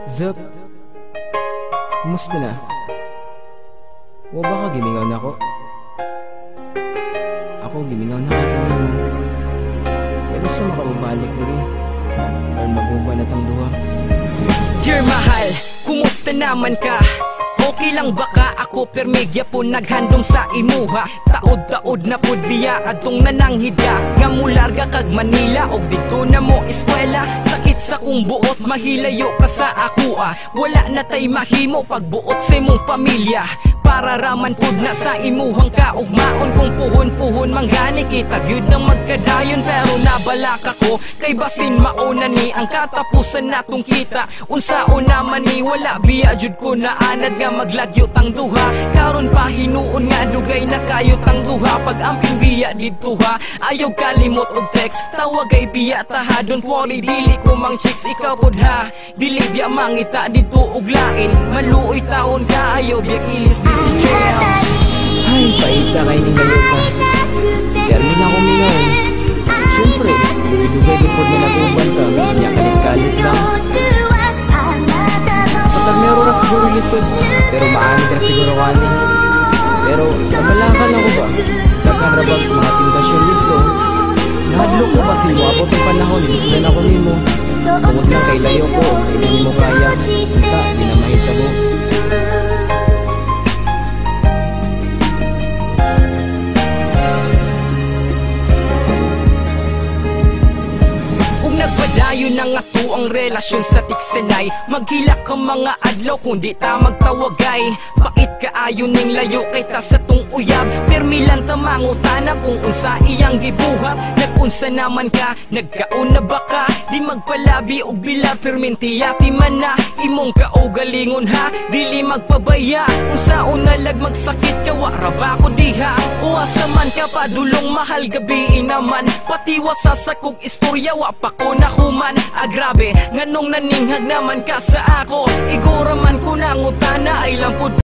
Zep, kumusta na? O baka gimingaw na ako? Ako gimingaw na kayo mo. Pero sa makababalik na rin para mag-uba na tang duha. Dear mahal, kumusta naman ka? Okay lang baka ako permigya po naghandom sa imuha. Taod-taod na pud biya adtong nananghidya nga mularga kag Manila og dito na mo eskwela. Sakit sa kong buot mahilayo ka sa akua. Wala na tay mahimo pagbuot sa imong pamilya. Para raman pud na sa imuhang kaugmaon. Kung puhon-puhon manggani kita gyud nang magkadayon. Pero nabalak ako kay basin mauna ni ang katapusan natong kita. Unsaon naman ni wala biya jud ko na anad nga maglagyo tang duha. Karon pa hinuon nga dugay na kayo tang duha. Pag amping biya dito ha, ayaw kalimot og text. Tawag ay biya taha, don't worry dili ko mang chicks ikaw pud ha. Dili biya mangita dito og lain. Maluoy taon ka ayaw biya kilis di si JL. Ay, paita kay ni ngayon pa. Pero na ako mingaw. Siyempre, dugay din po nila tuban ka. Kanya kalit-kalit lang. Sa karnero na siguro lisod. Pero maani ka siguro kanin. Pero nabalakan ako ba? Dagang rabag mga tindasyon dito. Nahadlo ko ba si Wapot ang panahon. Ilisdan ako nimo. Tungod lang kay layo ko. Hindi mo kaya. Kita, pinamahita mo. Nagpadayon na nga to ang relasyon sa tiksenay. Maghilak ka mga adlaw kung di ta magtawagay. Bakit kaayon ning layo kay ta sa tong uyab? Permilan ta mangutana kung unsa iyang gibuhat. Nag-unsa naman ka, nagkaon na ba ka? Di magpalabi og bila fermentiyati man na. Imong kaugalingon ha, dili magpabaya. Unsaon nalag magsakit ka wara ba ko diha? Uwasa man ka padulong mahal gabi naman. Pati wasa sa kog istorya wa pa ko nahuman. Grabe, nganong naninghag naman ka sa ako. Igura man ko nangutana ay lampod